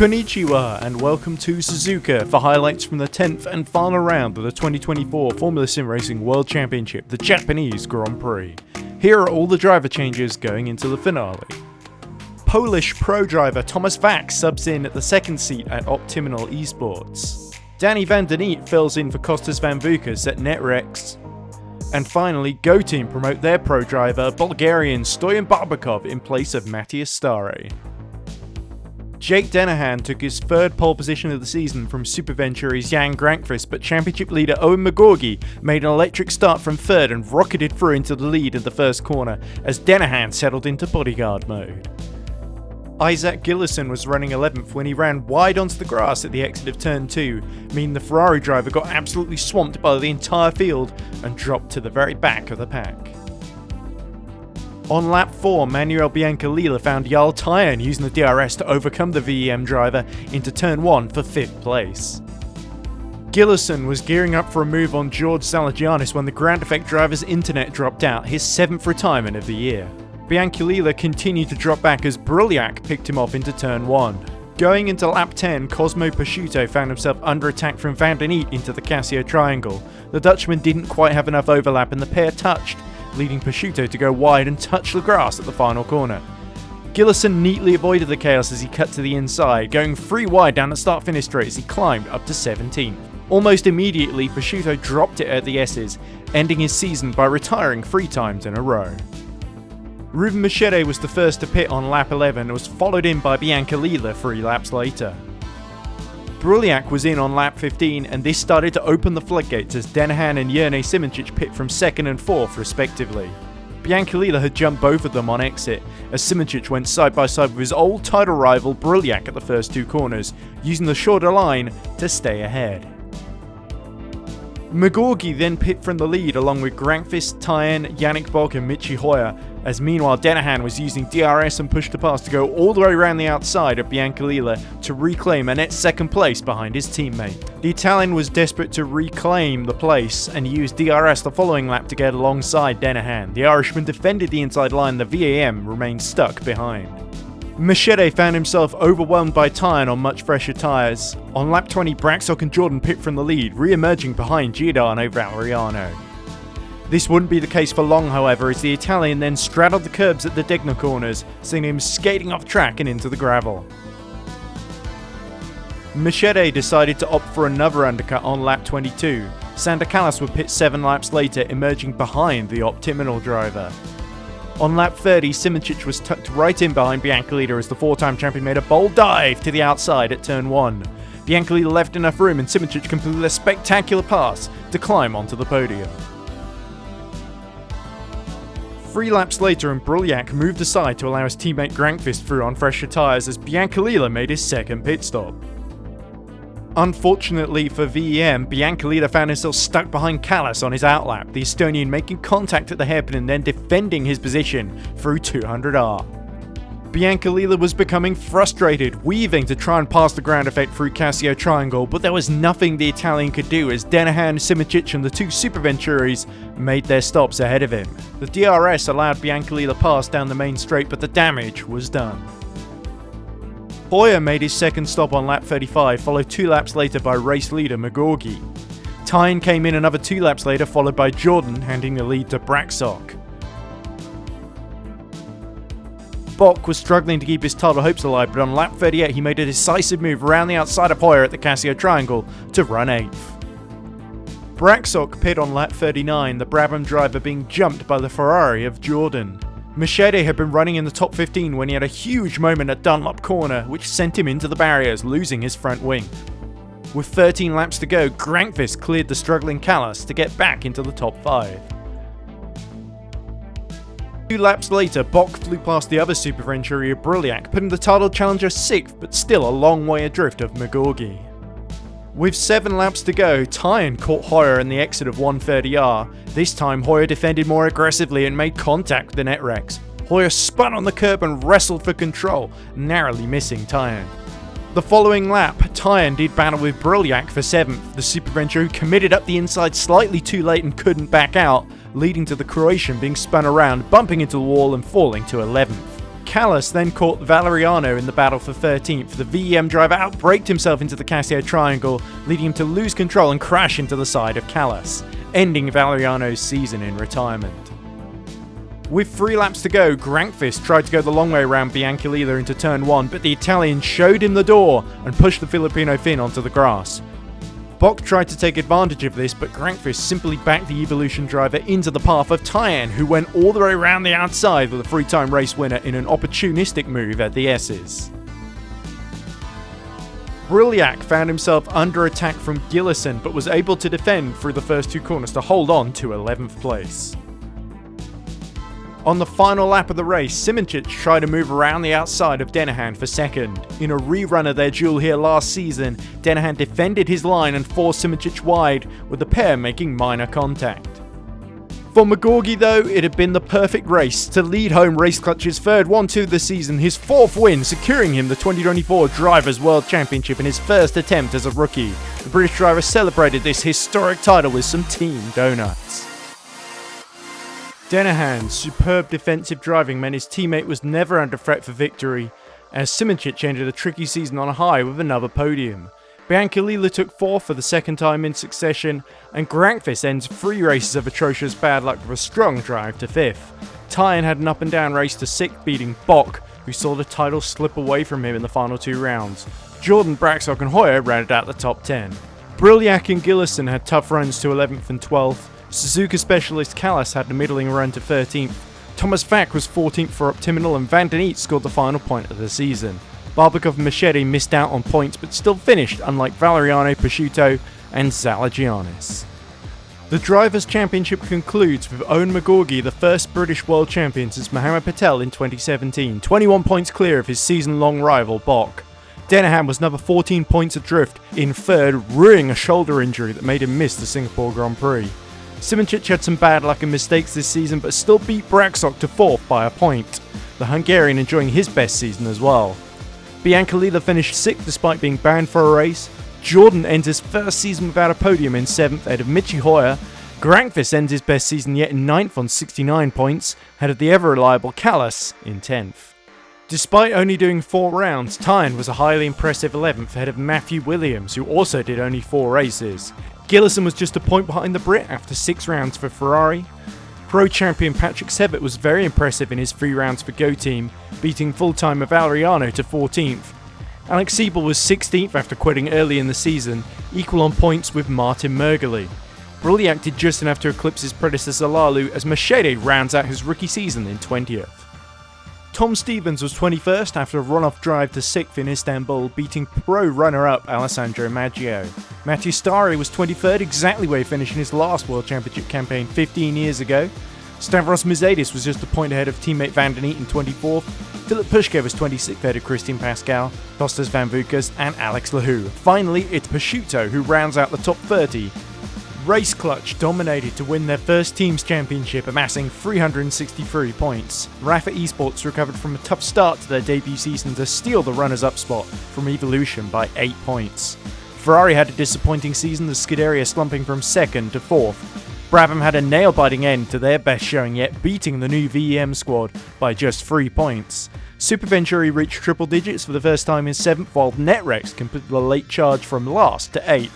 Konnichiwa and welcome to Suzuka for highlights from the 10th and final round of the 2024 Formula SimRacing World Championship, the Japanese Grand Prix. Here are all the driver changes going into the finale. Polish pro driver Thomas Vack subs in at the second seat at Optimal eSports. Danny van der Neet fills in for Kostas van Vukas at NetRex. And finally, Go Team promote their pro driver, Bulgarian Stoyan Barbakov, in place of Matthias Stare. Jake Dennehan took his third pole position of the season from Super Venturi's Jan Grankvist, but championship leader Owen McGorgy made an electric start from third and rocketed through into the lead in the first corner as Dennehan settled into bodyguard mode. Isaac Gillison was running 11th when he ran wide onto the grass at the exit of turn 2, meaning the Ferrari driver got absolutely swamped by the entire field and dropped to the very back of the pack. On lap 4, Manuel Biancalila found Jarl Tyen using the DRS to overcome the VEM driver into turn 1 for 5th place. Gillison was gearing up for a move on George Salagianis when the ground effect driver's internet dropped out, his 7th retirement of the year. Biancalila continued to drop back as Brylyak picked him off into turn 1. Going into lap 10, Cosmo Prosciutto found himself under attack from Van der Neet into the Casio triangle. The Dutchman didn't quite have enough overlap and the pair touched, leading Prosciutto to go wide and touch the grass at the final corner. Gillison neatly avoided the chaos as he cut to the inside, going 3 wide down the start-finish straight as he climbed up to 17th. Almost immediately, Prosciutto dropped it at the S's, ending his season by retiring 3 times in a row. Ruben Machete was the first to pit on lap 11 and was followed in by Biancalila 3 laps later. Brylyak was in on lap 15 and this started to open the floodgates as Dennehan and Jerne Simoncic pit from 2nd and 4th respectively. Biancalila had jumped both of them on exit as Simoncic went side by side with his old title rival Brylyak at the first 2 corners, using the shorter line to stay ahead. McGorgy then pit from the lead along with Grankvist, Tyen, Yannick Bock and Michi Hoyer, as meanwhile Dennehan was using DRS and push to pass to go all the way around the outside of Biancalila to reclaim a net 2nd place behind his teammate. The Italian was desperate to reclaim the place and used DRS the following lap to get alongside Dennehan. The Irishman defended the inside line, the VAM remained stuck behind. Machete found himself overwhelmed by Tyen on much fresher tyres. On lap 20, Braxock and Jordan pit from the lead, re-emerging behind Giordano Valeriano. This wouldn't be the case for long, however, as the Italian then straddled the curbs at the Degner corners, seeing him skating off track and into the gravel. Machete decided to opt for another undercut on lap 22. Sander Callas would pit 7 laps later, emerging behind the Optimal driver. On lap 30, Simoncic was tucked right in behind Biancalila as the 4-time champion made a bold dive to the outside at turn 1. Biancalila left enough room and Simoncic completed a spectacular pass to climb onto the podium. 3 laps later and Brylyak moved aside to allow his teammate Grankvist through on fresher tyres as Biancalila made his 2nd pit stop. Unfortunately for VEM, Biancalila found himself stuck behind Callas on his outlap, the Estonian making contact at the hairpin and then defending his position through 200R. Biancalila was becoming frustrated, weaving to try and pass the ground effect through Casio Triangle, but there was nothing the Italian could do as Dennehan, Simoncic and the 2 Super Venturis made their stops ahead of him. The DRS allowed Biancalila pass down the main straight, but the damage was done. Hoyer made his 2nd stop on lap 35, followed 2 laps later by race leader McGorgy. Tyen came in another 2 laps later, followed by Jordan, handing the lead to Braxock. Bock was struggling to keep his title hopes alive, but on lap 38 he made a decisive move around the outside of Hoyer at the Casio Triangle to run 8th. Braxock pit on lap 39, the Brabham driver being jumped by the Ferrari of Jordan. Machete had been running in the top 15 when he had a huge moment at Dunlop Corner, which sent him into the barriers, losing his front wing. With 13 laps to go, Grankvist cleared the struggling Callas to get back into the top 5. 2 laps later, Bock flew past the other Super Venturi of Brylyak, putting the title challenger 6th, but still a long way adrift of McGorgy. With 7 laps to go, Tyen caught Hoyer in the exit of 130R. This time, Hoyer defended more aggressively and made contact with the NetRex. Hoyer spun on the curb and wrestled for control, narrowly missing Tyen. The following lap, Tyen did battle with Brylyak for 7th. The Super Venturi committed up the inside slightly too late and couldn't back out, leading to the Croatian being spun around, bumping into the wall and falling to 11th. Callas then caught Valeriano in the battle for 13th. The VEM driver outbraked himself into the Casio triangle, leading him to lose control and crash into the side of Callas, ending Valeriano's season in retirement. With 3 laps to go, Grankvist tried to go the long way around Bianculila into turn 1, but the Italian showed him the door and pushed the Filipino Finn onto the grass. Bock tried to take advantage of this, but Grankvist simply backed the Evolution driver into the path of Tyan, who went all the way around the outside with a 3-time race winner in an opportunistic move at the S's. Brilliak found himself under attack from Gillison, but was able to defend through the first 2 corners to hold on to 11th place. On the final lap of the race, Simoncic tried to move around the outside of Denahan for second. In a rerun of their duel here last season, Denahan defended his line and forced Simoncic wide, with the pair making minor contact. For Magorgi though, it had been the perfect race to lead home Raceclutch's third 1-2 this season, his 4th win, securing him the 2024 Drivers' World Championship in his first attempt as a rookie. The British driver celebrated this historic title with some team donuts. Denahan's superb defensive driving meant his teammate was never under threat for victory, as Simoncic ended a tricky season on a high with another podium. Bianculila took 4th for the 2nd time in succession, and Grankvist ends 3 races of atrocious bad luck with a strong drive to 5th. Tyan had an up and down race to 6th, beating Bock, who saw the title slip away from him in the final 2 rounds. Jordan, Braxock and Hoyer rounded out the top 10. Brilliak and Gillison had tough runs to 11th and 12th. Suzuka specialist Callas had a middling run to 13th. Thomas Vack was 14th for Optiminal, and Van den Eet scored the final point of the season. Barbakov and Machete missed out on points but still finished, unlike Valeriano, Prosciutto and Zalagianis. The Drivers' Championship concludes with Owen Magorgi, the first British World Champion since Mohammed Patel in 2017, 21 points clear of his season-long rival Bock. Denahan was another 14 points adrift in 3rd, ruining a shoulder injury that made him miss the Singapore Grand Prix. Simoncic had some bad luck and mistakes this season, but still beat Braxock to 4th by a point, the Hungarian enjoying his best season as well. Bianculila finished 6th despite being banned for a race. Jordan ends his first season without a podium in 7th, ahead of Michi Hoyer. Grankvist ends his best season yet in 9th on 69 points, ahead of the ever-reliable Callas in 10th. Despite only doing 4 rounds, Tyan was a highly impressive 11th, ahead of Matthew Williams, who also did only 4 races. Gillison was just a point behind the Brit after 6 rounds for Ferrari. Pro champion Patrick Sebbett was very impressive in his 3 rounds for Go Team, beating full-timer Valeriano to 14th. Alex Siebel was 16th after quitting early in the season, equal on points with Martin Mergeli. Brilliak did just enough to eclipse his predecessor Lalu as Machete rounds out his rookie season in 20th. Tom Stevens was 21st after a run-off drive to 6th in Istanbul, beating pro runner-up Alessandro Maggio. Matthew Stari was 23rd, exactly where he finished in his last World Championship campaign 15 years ago. Stavros Mizadis was just a point ahead of teammate Van den Eet in 24th. Philip Pushke was 26th ahead of Christian Pascal, Kostas Van Vukas and Alex Lahou. Finally, it's Prosciutto who rounds out the top 30. Raceclutch dominated to win their first team's championship, amassing 363 points. Rafa eSports recovered from a tough start to their debut season to steal the runners-up spot from Evolution by 8 points. Ferrari had a disappointing season, the Scuderia slumping from 2nd to 4th. Brabham had a nail-biting end to their best showing yet, beating the new VEM squad by just 3 points. Super Venturi reached triple digits for the first time in 7th, while Netrex completed the late charge from last to 8th.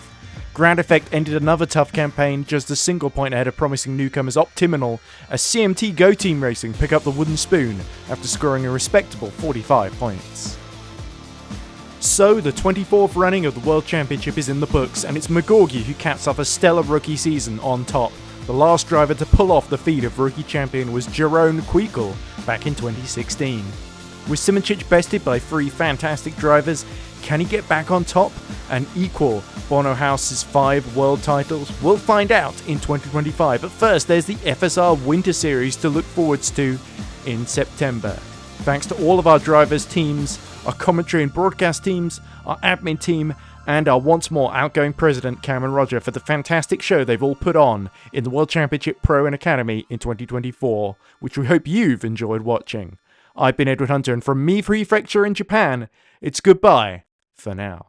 Ground Effect ended another tough campaign, just a single point ahead of promising newcomers Optiminal, as CMT Go Team Racing pick up the wooden spoon after scoring a respectable 45 points. So, the 24th running of the World Championship is in the books, and it's Magorgi who caps off a stellar rookie season on top. The last driver to pull off the feat of rookie champion was Jeroen Kweekel back in 2016. With Simoncic bested by 3 fantastic drivers, can he get back on top and equal Bono House's 5 world titles? We'll find out in 2025, but first there's the FSR Winter Series to look forwards to in September. Thanks to all of our drivers' teams, our commentary and broadcast teams, our admin team, and our once more outgoing president Cameron Rodger for the fantastic show they've all put on in the World Championship Pro and Academy in 2024, which we hope you've enjoyed watching. I've been Edward Hunter, and from me for rFactor in Japan, it's goodbye for now.